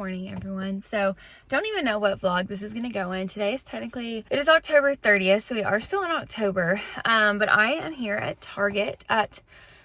morning, everyone. So don't even know what vlog this is going to go in. Today is it is October 30th, so we are still in October. But I am here at Target, at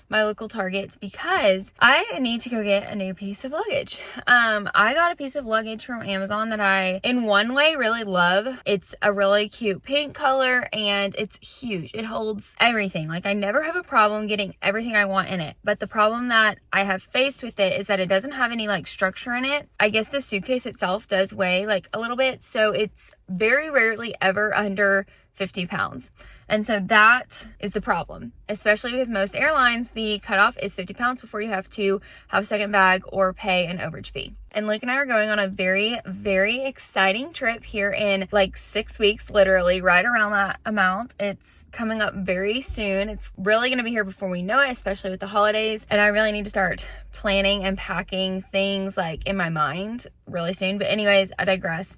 my local Target, because I need to go get a new piece of luggage. I got a piece of luggage from Amazon that I, in one way, really love. It's a really cute pink color and it's huge. It holds everything. Like, I never have a problem getting everything I want in it. But the problem that I have faced with it is that it doesn't have any like structure in it. I guess the suitcase itself does weigh like a little bit, so it's very rarely ever under 50 pounds. And so that is the problem, especially because most airlines, the cutoff is 50 pounds before you have to have a second bag or pay an overage fee. And Luke and I are going on a very, very exciting trip here in like 6 weeks, literally right around that amount. It's coming up very soon. It's really going to be here before we know it, especially with the holidays. And I really need to start planning and packing things like in my mind really soon. But anyways, I digress.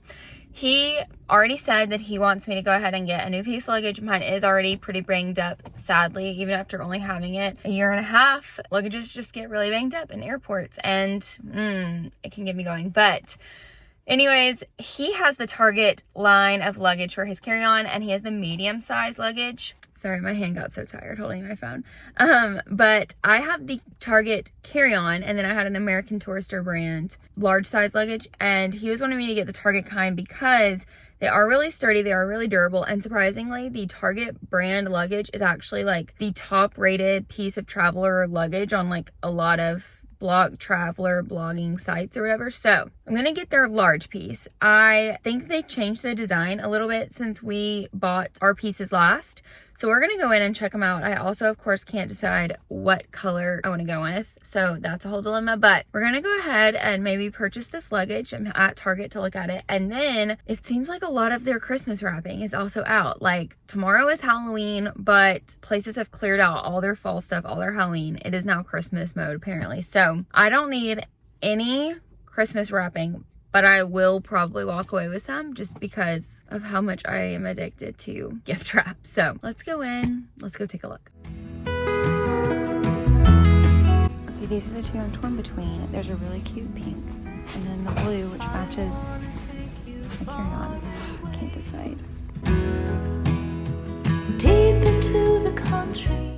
He already said that he wants me to go ahead and get a new piece of luggage. Mine is already pretty banged up, sadly, even after only having it a year and a half. Luggages just get really banged up in airports, and it can get me going. But anyways, he has the Target line of luggage for his carry-on, and he has the medium-size luggage. Sorry, my hand got so tired holding my phone. But I have the Target carry-on, and then I had an American Tourister brand large size luggage, and he was wanting me to get the Target kind because they are really sturdy, they are really durable, and surprisingly, the Target brand luggage is actually like the top rated piece of traveler luggage on like a lot of traveler blogging sites or whatever. So I'm gonna get their large piece. I think they changed the design a little bit since we bought our pieces last, so we're gonna go in and check them out. I also, of course, can't decide what color I want to go with, so that's a whole dilemma. But we're gonna go ahead and maybe purchase this luggage. I'm at Target to look at it, and then it seems like a lot of their Christmas wrapping is also out. Like, tomorrow is Halloween, but places have cleared out all their fall stuff, all their Halloween. It is now Christmas mode apparently. So I don't need any Christmas wrapping, but I will probably walk away with some just because of how much I am addicted to gift wrap. So let's go in, let's go take a look. Okay, these are the two I'm torn between. There's a really cute pink and then the blue, which matches my carry-on. I can't decide. Deep into the country.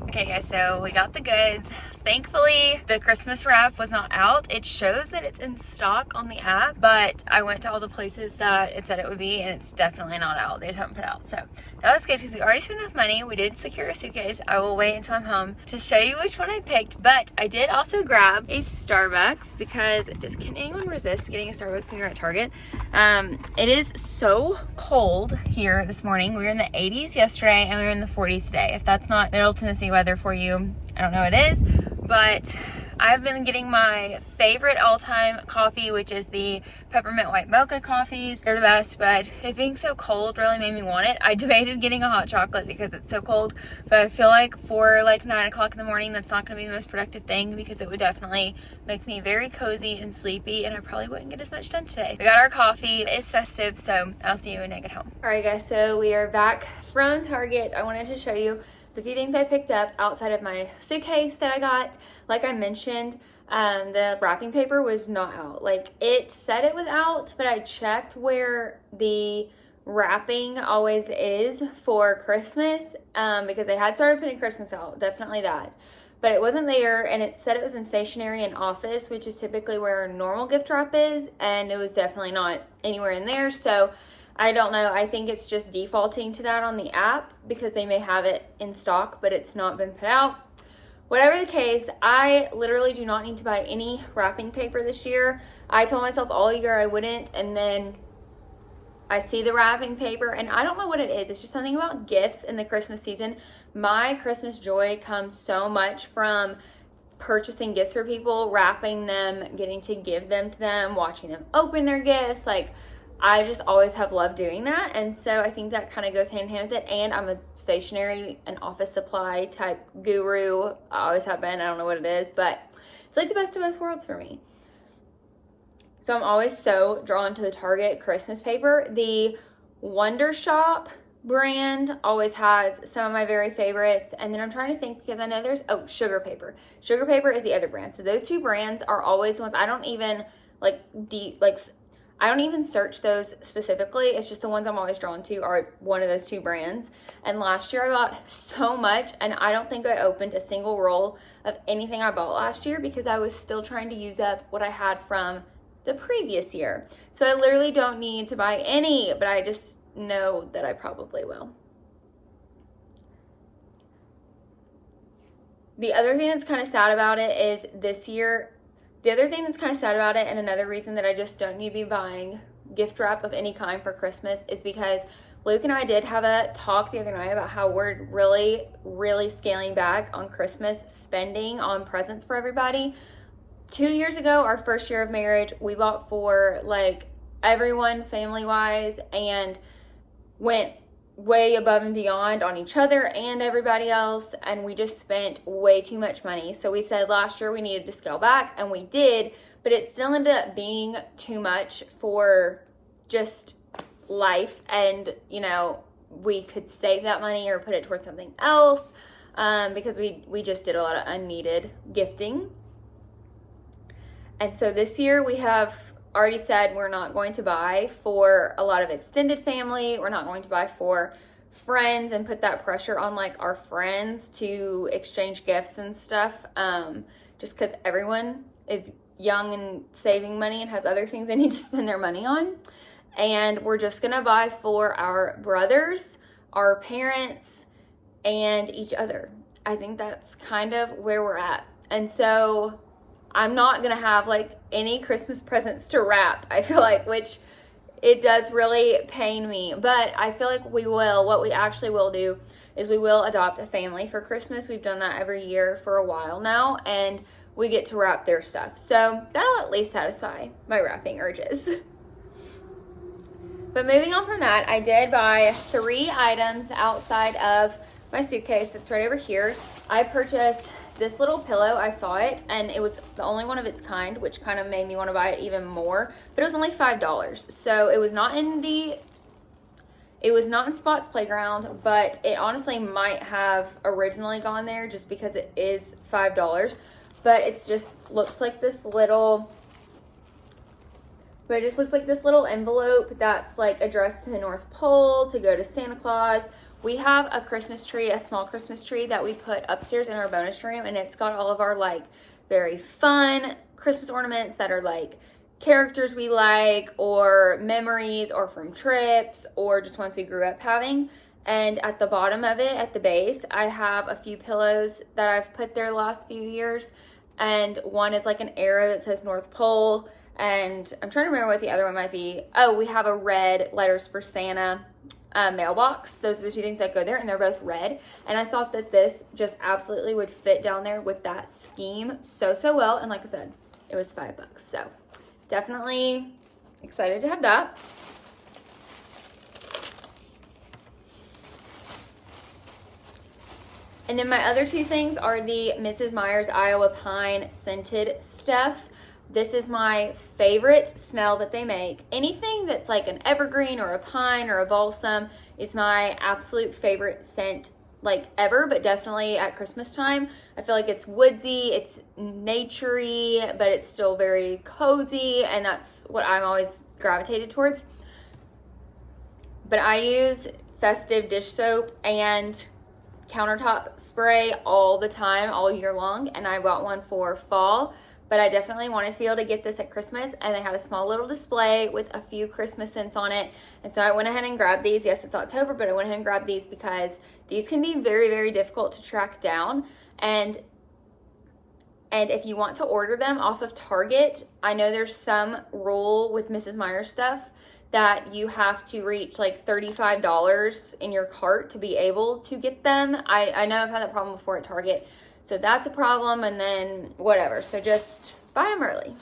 Okay guys, so we got the goods. Thankfully, the Christmas wrap was not out. It shows that it's in stock on the app, but I went to all the places that it said it would be, and it's definitely not out. They just haven't put it out. So that was good because we already spent enough money. We did secure a suitcase. I will wait until I'm home to show you which one I picked, but I did also grab a Starbucks because can anyone resist getting a Starbucks when you're at Target? It is so cold here this morning. We were in the 80s yesterday and we were in the 40s today. If that's not Middle Tennessee weather for you, I don't know what it is. But I've been getting my favorite all-time coffee, which is the peppermint white mocha coffees. They're the best, but it being so cold really made me want it. I debated getting a hot chocolate because it's so cold, but I feel like for like 9 o'clock in the morning, that's not going to be the most productive thing because it would definitely make me very cozy and sleepy, and I probably wouldn't get as much done today. We got our coffee. It's festive, so I'll see you when I get home. All right, guys, so we are back from Target. I wanted to show you the few things I picked up outside of my suitcase that I got. Like I mentioned, the wrapping paper was not out. Like, it said it was out, but I checked where the wrapping always is for Christmas, because they had started putting Christmas out, definitely that. But it wasn't there, and it said it was in stationery and office, which is typically where normal gift wrap is, and it was definitely not anywhere in there. So I don't know. I think it's just defaulting to that on the app because they may have it in stock, but it's not been put out. Whatever the case, I literally do not need to buy any wrapping paper this year. I told myself all year I wouldn't, and then I see the wrapping paper, and I don't know what it is. It's just something about gifts in the Christmas season. My Christmas joy comes so much from purchasing gifts for people, wrapping them, getting to give them to them, watching them open their gifts. Like, I just always have loved doing that, and so I think that kind of goes hand in hand with it. And I'm a stationery and office supply type guru. I always have been. I don't know what it is, but it's like the best of both worlds for me. So I'm always so drawn to the Target Christmas paper. The Wonder Shop brand always has some of my very favorites, and then I'm trying to think because I know there's Sugar Paper. Sugar Paper is the other brand. So those two brands are always the ones. I don't even like deep, like I don't even search those specifically. It's just the ones I'm always drawn to are one of those two brands. And last year I bought so much, and I don't think I opened a single roll of anything I bought last year because I was still trying to use up what I had from the previous year. So I literally don't need to buy any, but I just know that I probably will. The other thing that's kind of sad about it is this year, the other thing that's kind of sad about it, and another reason that I just don't need to be buying gift wrap of any kind for Christmas, is because Luke and I did have a talk the other night about how we're really, really scaling back on Christmas spending on presents for everybody. 2 years ago, our first year of marriage, we bought for like everyone family-wise and went way above and beyond on each other and everybody else, and we just spent way too much money. So we said last year we needed to scale back, and we did, but it still ended up being too much for just life, and you know, we could save that money or put it towards something else, because we just did a lot of unneeded gifting. And so this year we have already said we're not going to buy for a lot of extended family. We're not going to buy for friends and put that pressure on like our friends to exchange gifts and stuff, just because everyone is young and saving money and has other things they need to spend their money on. And we're just gonna buy for our brothers, our parents, and each other. I think that's kind of where we're at. And so I'm not gonna have like any Christmas presents to wrap, I feel like, which it does really pain me, but I feel like we will. What we actually will do is we will adopt a family for Christmas. We've done that every year for a while now, and we get to wrap their stuff. So that'll at least satisfy my wrapping urges. But moving on from that, I did buy 3 items outside of my suitcase. It's right over here. I purchased this little pillow. I saw it, and it was the only one of its kind, which kind of made me want to buy it even more, but it was only $5. So it was not in Spot's Playground, but it honestly might have originally gone there just because it is $5. But it just looks like this little envelope that's like addressed to the North Pole to go to Santa Claus. We have a Christmas tree, a small Christmas tree that we put upstairs in our bonus room, and it's got all of our like very fun Christmas ornaments that are like characters we like, or memories, or from trips, or just ones we grew up having. And at the bottom of it, at the base, I have a few pillows that I've put there the last few years, and one is like an arrow that says North Pole, and I'm trying to remember what the other one might be. Oh, we have a red Letters for Santa mailbox. Those are the 2 things that go there, and they're both red. And I thought that this just absolutely would fit down there with that scheme so well. And like I said, it was $5. So definitely excited to have that. And then my other 2 things are the Mrs. Meyer's Iowa Pine scented stuff. This is my favorite smell that they make. Anything that's like an evergreen or a pine or a balsam is my absolute favorite scent like ever, but definitely at Christmas time. I feel like it's woodsy, it's naturey, but it's still very cozy, and that's what I'm always gravitated towards. But I use festive dish soap and countertop spray all the time, all year long, and I bought one for fall. But I definitely wanted to be able to get this at Christmas, and they had a small little display with a few Christmas scents on it. And so I went ahead and grabbed these. Yes, it's October, but I went ahead and grabbed these because these can be very, very difficult to track down. And if you want to order them off of Target, I know there's some rule with Mrs. Meyer stuff that you have to reach like $35 in your cart to be able to get them. I know I've had that problem before at Target. So that's a problem, and then whatever. So just buy them early.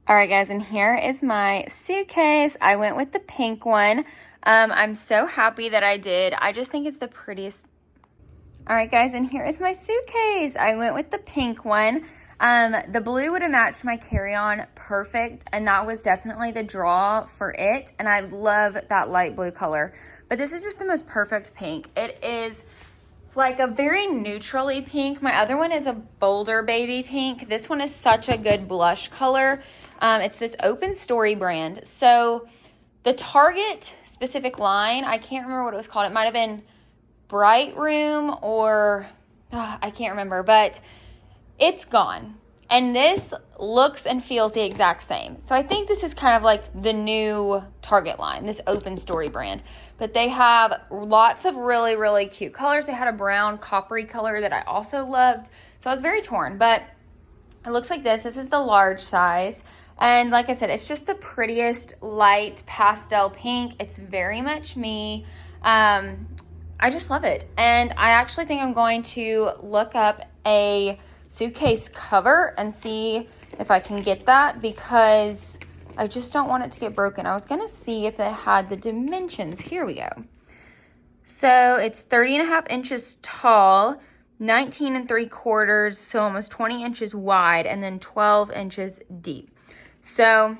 All right, guys, and here is my suitcase. I went with the pink one. I'm so happy that I did. I just think it's the prettiest. All right, guys, and here is my suitcase. I went with the pink one. The blue would have matched my carry-on perfect, and that was definitely the draw for it. And I love that light blue color. But this is just the most perfect pink. It is like a very neutrally pink. My other one is a bolder baby pink. This one is such a good blush color. It's this Open Story brand. So the Target specific line, I can't remember what it was called. It might have been Bright Room or I can't remember, but it's gone. And this looks and feels the exact same. So I think this is kind of like the new Target line, this Open Story brand. But they have lots of really, really cute colors. They had a brown coppery color that I also loved. So I was very torn, but it looks like this. This is the large size. And like I said, it's just the prettiest light pastel pink. It's very much me. I just love it. And I actually think I'm going to look up a suitcase cover and see if I can get that, because I just don't want it to get broken. I was going to see if they had the dimensions. Here we go. So it's 30.5 inches tall, 19 3/4, so almost 20 inches wide, and then 12 inches deep. So,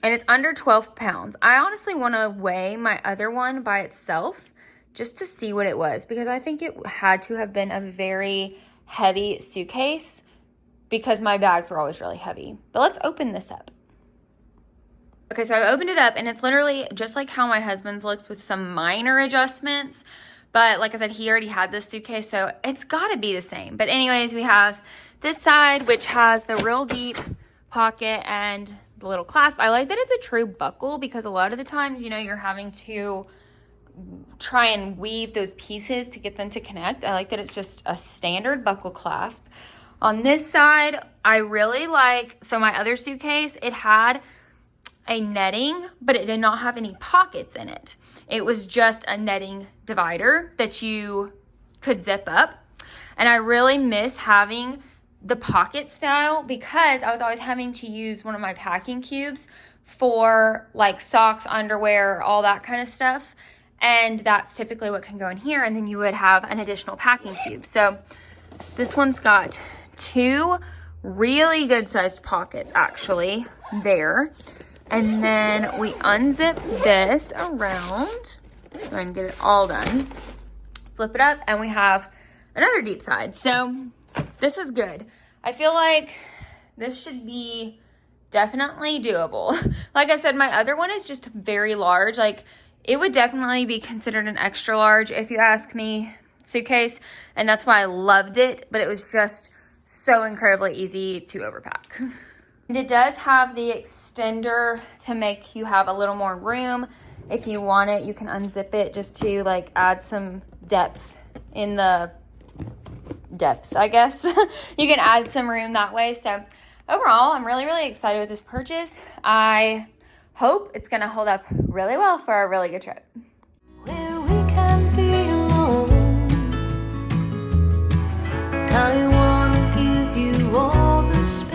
and it's under 12 pounds. I honestly want to weigh my other one by itself just to see what it was, because I think it had to have been a very heavy suitcase because my bags were always really heavy. But let's open this up. Okay, so I opened it up and it's literally just like how my husband's looks with some minor adjustments. But like I said, he already had this suitcase, so it's gotta be the same. But anyways, we have this side, which has the real deep pocket and the little clasp. I like that it's a true buckle, because a lot of the times, you know, you're having to try and weave those pieces to get them to connect. I like that it's just a standard buckle clasp. On this side, I really like, so my other suitcase, it had a netting, but it did not have any pockets in it. It was just a netting divider that you could zip up. And I really miss having the pocket style, because I was always having to use one of my packing cubes for like socks, underwear, all that kind of stuff. And that's typically what can go in here. And then you would have an additional packing cube. So this one's got 2 really good sized pockets actually there. And then we unzip this around. Let's go ahead and get it all done. Flip it up and we have another deep side. So this is good. I feel like this should be definitely doable. Like I said, my other one is just very large. Like, it would definitely be considered an extra large if you ask me, suitcase, and that's why I loved it, but it was just so incredibly easy to overpack. And it does have the extender to make you have a little more room. If you want it, you can unzip it just to like add some depth in the depth, I guess. You can add some room that way. So overall, I'm really, really excited with this purchase. I hope it's going to hold up really well for a really good trip. Where we can be alone, I want to give you all the space.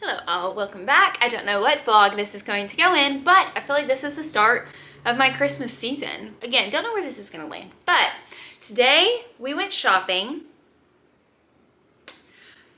Hello all, welcome back. I don't know what vlog this is going to go in, but I feel like this is the start of my Christmas season. Again, don't know where this is going to land, but today we went shopping.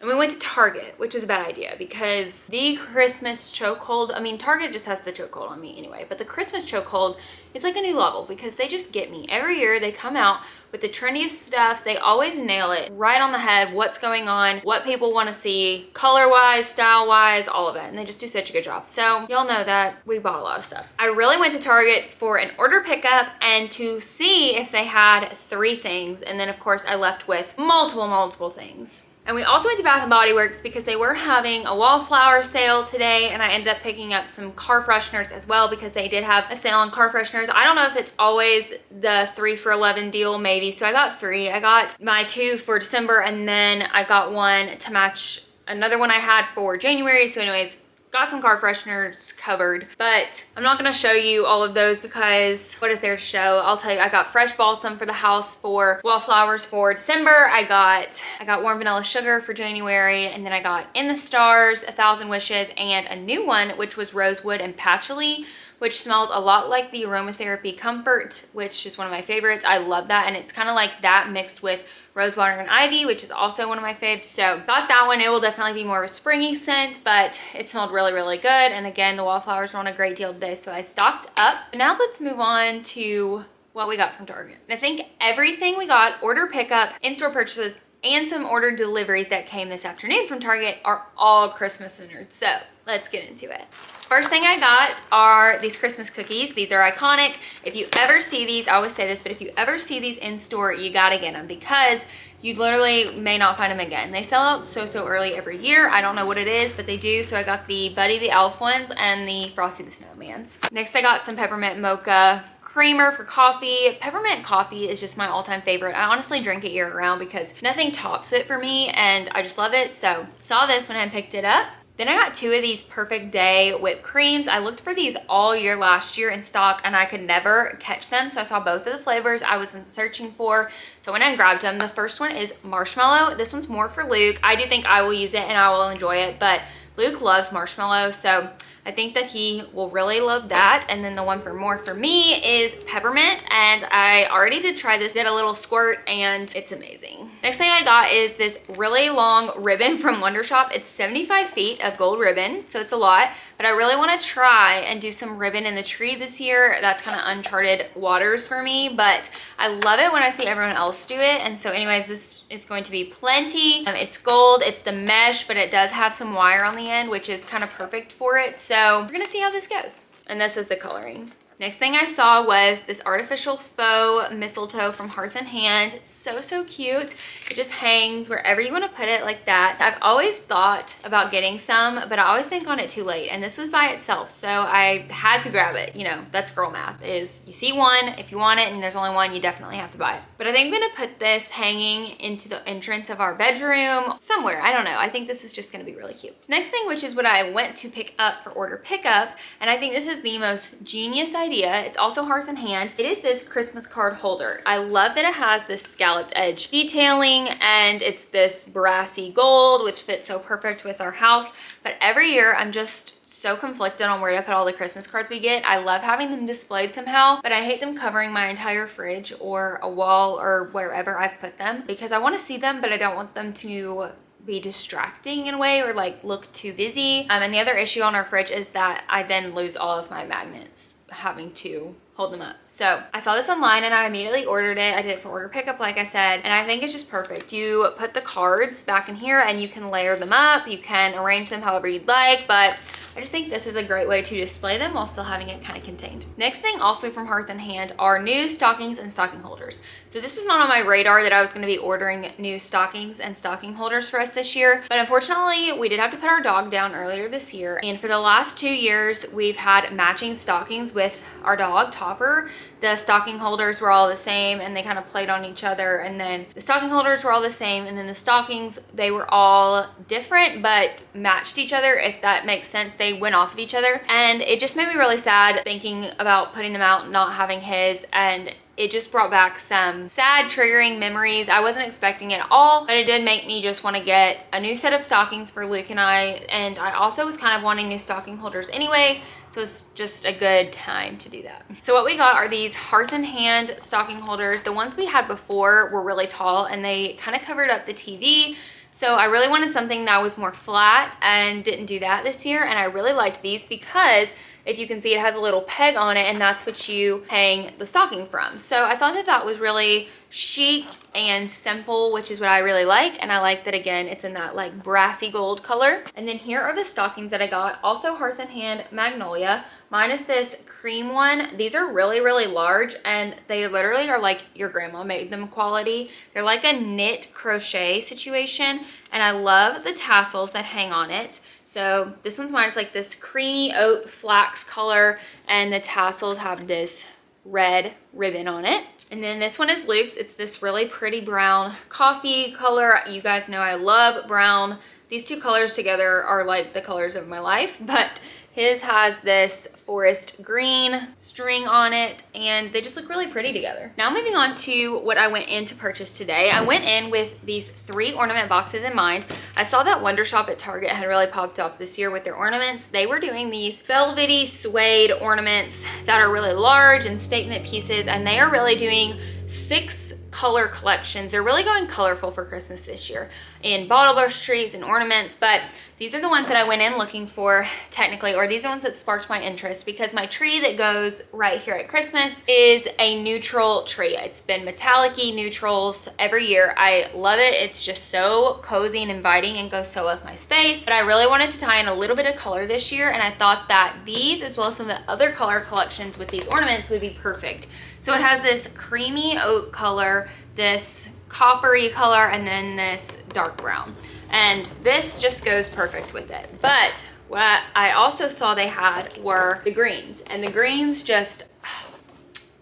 And we went to Target, which is a bad idea because the Christmas chokehold, I mean, Target just has the chokehold on me anyway, but the Christmas chokehold is like a new level because they just get me. Every year they come out with the trendiest stuff. They always nail it right on the head, what's going on, what people want to see, color-wise, style-wise, all of it. And they just do such a good job. So y'all know that we bought a lot of stuff. I really went to Target for an order pickup and to see if they had 3 things. And then of course I left with multiple things. And we also went to Bath & Body Works because they were having a wallflower sale today, and I ended up picking up some car fresheners as well because they did have a sale on car fresheners. I don't know if it's always the 3 for $11 deal, maybe. So I got 3. I got my 2 for December, and then I got 1 to match another one I had for January. So anyways, got some car fresheners covered, but I'm not gonna show you all of those because what is there to show? I'll tell you, I got fresh balsam for the house for wallflowers for December. I got warm vanilla sugar for January, and then I got In the Stars, 1,000 Wishes, and a new one, which was rosewood and patchouli which smells a lot like the Aromatherapy Comfort, which is one of my favorites. I love that, and it's kind of like that mixed with rosewater and ivy, which is also one of my faves. So got that one. It will definitely be more of a springy scent, but it smelled really, really good. And again, the wallflowers were on a great deal today, so I stocked up. But now let's move on to what we got from Target. And I think everything we got, order pickup, in-store purchases, and some ordered deliveries that came this afternoon from Target are all Christmas centered. So let's get into it. First thing I got are these Christmas cookies. These are iconic. If you ever see these, I always say this, but if you ever see these in store, you gotta get them because you literally may not find them again. They sell out so early every year. I don't know what it is, but they do. So I got the Buddy the Elf ones and the Frosty the Snowmans. Next, I got some peppermint mocha creamer for coffee. Peppermint coffee is just my all-time favorite. I honestly drink it year round because nothing tops it for me and I just love it. So saw this when I picked it up. Then I got 2 of these Perfect Day whipped creams. I looked for these all year last year in stock and I could never catch them. So I saw both of the flavors I was searching for. So I went and grabbed them. The first one is marshmallow. This one's more for Luke. I do think I will use it and I will enjoy it, but Luke loves marshmallow. So I think that he will really love that. And then the one for more for me is peppermint. And I already did try this, did a little squirt, and it's amazing. Next thing I got is this really long ribbon from Wondershop. It's 75 feet of gold ribbon, so it's a lot. But I really want to try and do some ribbon in the tree this year. That's kind of uncharted waters for me, but I love it when I see everyone else do it. And so anyways, this is going to be plenty. It's gold, it's the mesh, but it does have some wire on the end, which is kind of perfect for it. So we're gonna see how this goes. And this is the coloring. Next thing I saw was this artificial faux mistletoe from Hearth and Hand. It's so cute. It just hangs wherever you want to put it like that. I've always thought about getting some, but I always think on it too late. And this was by itself, so I had to grab it. You know, that's girl math, is you see one, if you want it, and there's only one, you definitely have to buy it. But I think I'm gonna put this hanging into the entrance of our bedroom somewhere. I don't know. I think this is just gonna be really cute. Next thing, which is what I went to pick up for order pickup, and I think this is the most genius idea. It's also Hearth and Hand. It is this Christmas card holder. I love that it has this scalloped edge detailing and it's this brassy gold, which fits so perfect with our house. But every year I'm just so conflicted on where to put all the Christmas cards we get. I love having them displayed somehow, but I hate them covering my entire fridge or a wall or wherever I've put them because I want to see them, but I don't want them to be distracting in a way or like look too busy. And the other issue on our fridge is that I then lose all of my magnets having to hold them up. So I saw this online and I immediately ordered it. I did it for order pickup, like I said, and I think it's just perfect. You put the cards back in here and you can layer them up. You can arrange them however you'd like, but I just think this is a great way to display them while still having it kind of contained. Next thing, also from Hearth and Hand, are new stockings and stocking holders. So this was not on my radar that I was going to be ordering new stockings and stocking holders for us this year, but unfortunately we did have to put our dog down earlier this year, and for the last 2 years we've had matching stockings with our dog Topper. The stocking holders were all the same and they kind of played on each other, and then the stocking holders were all the same, and then the stockings, they were all different but matched each other, if that makes sense. They went off of each other, and it just made me really sad thinking about putting them out, not having his, and it just brought back some sad, triggering memories. I wasn't expecting it at all, but it did make me just want to get a new set of stockings for Luke and I also was kind of wanting new stocking holders anyway, so it's just a good time to do that. So what we got are these Hearth and Hand stocking holders. The ones we had before were really tall and they kind of covered up the TV. So I really wanted something that was more flat and didn't do that this year. And I really liked these because if you can see, it has a little peg on it and that's what you hang the stocking from. So I thought that that was really chic and simple, which is what I really like. And I like that, again, it's in that like brassy gold color. And then here are the stockings that I got. Also Hearth and Hand Magnolia. Mine is this cream one. These are really large and they literally are like your grandma made them quality. They're like a knit crochet situation, and I love the tassels that hang on it. So this one's mine. It's like this creamy oat flax color, and the tassels have this red ribbon on it. And then this one is Luke's. It's this really pretty brown coffee color. You guys know I love brown. These two colors together are like the colors of my life, but His has this forest green string on it, and they just look really pretty together. Now moving on to what I went in to purchase today. I went in with these 3 ornament boxes in mind. I saw that Wonder Shop at Target had really popped up this year with their ornaments. They were doing these velvety suede ornaments that are really large and statement pieces, and they are really doing 6 color collections. They're really going colorful for Christmas this year in bottle brush trees and ornaments, but these are the ones that I went in looking for technically, or these are the ones that sparked my interest, because my tree that goes right here at Christmas is a neutral tree. It's been metallic-y neutrals every year. I love it. It's just so cozy and inviting and goes so well with my space, but I really wanted to tie in a little bit of color this year, and I thought that these, as well as some of the other color collections with these ornaments, would be perfect. So it has this creamy oak color, this coppery color, and then this dark brown. And this just goes perfect with it. But what I also saw they had were the greens, and the greens just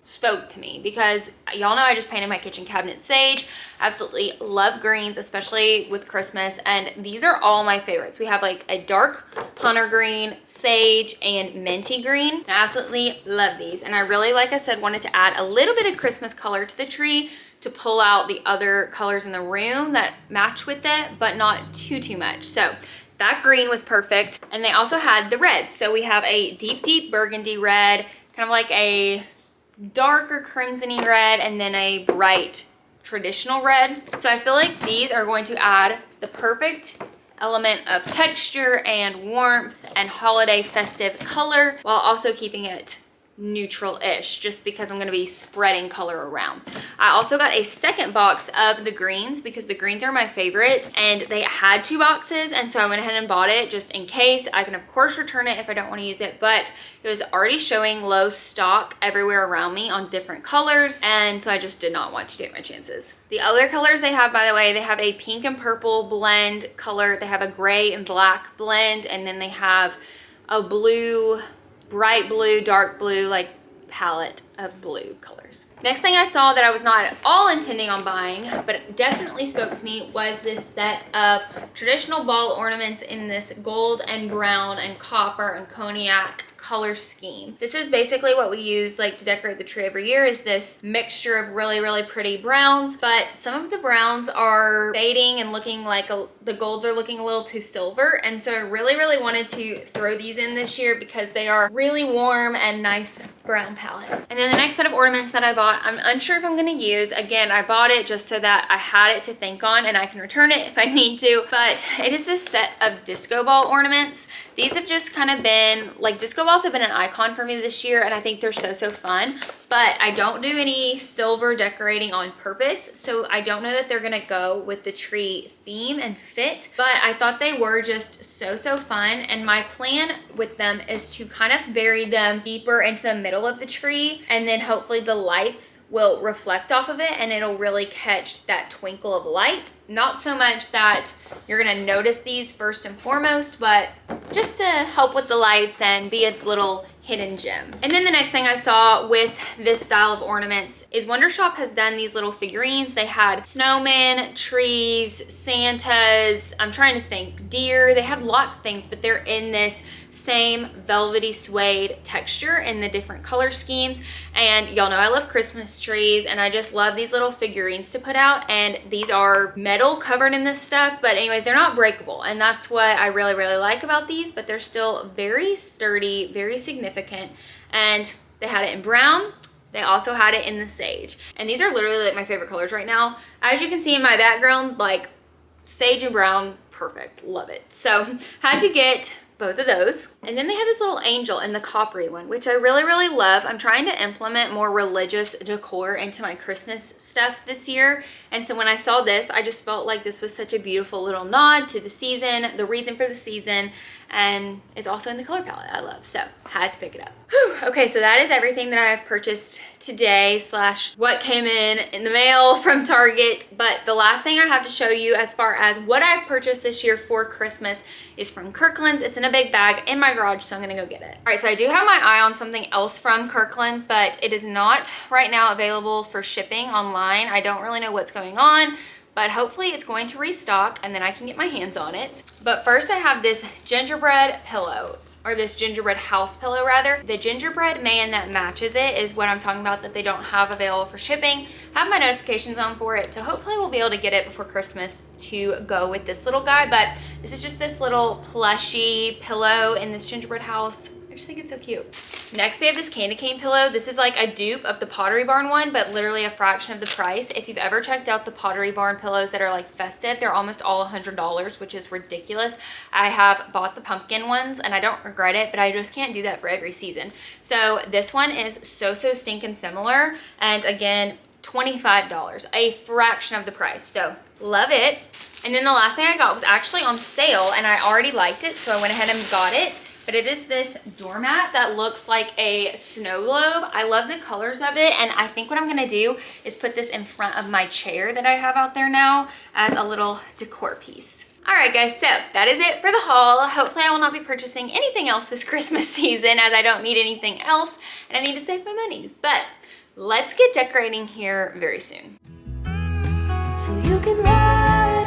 spoke to me, because y'all know I just painted my kitchen cabinet sage. Absolutely love greens, especially with Christmas, and these are all my favorites. We have like a dark hunter green, sage, and minty green. I absolutely love these, and I really, like I said, wanted to add a little bit of Christmas color to the tree to pull out the other colors in the room that match with it, but not too much. So that green was perfect. And they also had the reds. So we have a deep burgundy red, kind of like a darker crimsony red, and then a bright traditional red. So I feel like these are going to add the perfect element of texture and warmth and holiday festive color, while also keeping it neutral-ish, just because I'm going to be spreading color around. I also got a second box of the greens, because the greens are my favorite, and they had 2 boxes, and so I went ahead and bought it just in case. I can of course return it if I don't want to use it, but it was already showing low stock everywhere around me on different colors, and so I just did not want to take my chances. The other colors they have, by the way, they have a pink and purple blend color, they have a gray and black blend, and then they have a blue, bright blue, dark blue, like palette of blue colors. Next thing I saw that I was not at all intending on buying, but it definitely spoke to me, was this set of traditional ball ornaments in this gold and brown and copper and cognac color scheme. This is basically what we use like to decorate the tree every year, is this mixture of really pretty browns, but some of the browns are fading and looking like the golds are looking a little too silver, and so I really wanted to throw these in this year because they are really warm and nice brown palette. And then the next set of ornaments that I bought, I'm unsure if I'm going to use. Again, I bought it just so that I had it to think on and I can return it if I need to, but it is this set of disco ball ornaments. These have just kind of been like, disco balls have been an icon for me this year, and I think they're so fun, but I don't do any silver decorating on purpose, so I don't know that they're gonna go with the tree theme and fit, but I thought they were just so fun, and my plan with them is to kind of bury them deeper into the middle of the tree, and then hopefully the lights will reflect off of it and it'll really catch that twinkle of light. Not so much that you're gonna notice these first and foremost, but just to help with the lights and be a little hidden gem. And then the next thing I saw with this style of ornaments is Wonder Shop has done these little figurines. They had snowmen, trees, Santas, I'm trying to think, deer. They had lots of things, but they're in this same velvety suede texture in the different color schemes. And y'all know I love Christmas trees, and I just love these little figurines to put out, and these are metal covered in this stuff, but anyways, they're not breakable, and that's what I really like about these, but they're still very sturdy, very significant. And they had it in brown, they also had it in the sage, and these are literally like my favorite colors right now. As you can see in my background, like sage and brown, perfect, love it. So had to get both of those. And then they have this little angel in the coppery one, which I really love. I'm trying to implement more religious decor into my Christmas stuff this year, and so when I saw this, I just felt like this was such a beautiful little nod to the season, the reason for the season, and it's also in the color palette I love, so had to pick it up. Whew. Okay, so that is everything that I have purchased today slash what came in the mail from Target. But the last thing I have to show you as far as what I've purchased this year for Christmas is from Kirkland's. It's in a big bag in my garage, so I'm gonna go get it. All right, so I do have my eye on something else from Kirkland's, but it is not right now available for shipping online. I don't really know what's going on, but hopefully it's going to restock and then I can get my hands on it. But first I have this gingerbread pillow, or this gingerbread house pillow rather. The gingerbread man that matches it is what I'm talking about that they don't have available for shipping. Have my notifications on for it, so hopefully we'll be able to get it before Christmas to go with this little guy. But this is just this little plushy pillow in this gingerbread house. I just think it's so cute. Next we have this candy cane pillow. This is like a dupe of the Pottery Barn one, but literally a fraction of the price. If you've ever checked out the Pottery Barn pillows that are like festive, they're almost all $100, which is ridiculous. I have bought the pumpkin ones and I don't regret it, but I just can't do that for every season. So this one is so stinking similar. And again, $25, a fraction of the price. So love it. And then the last thing I got was actually on sale and I already liked it, so I went ahead and got it. But it is this doormat that looks like a snow globe. I love the colors of it, and I think what I'm gonna do is put this in front of my chair that I have out there now as a little decor piece. All right guys, so that is it for the haul. Hopefully I will not be purchasing anything else this Christmas season as I don't need anything else and I need to save my monies. But let's get decorating here very soon. So you can ride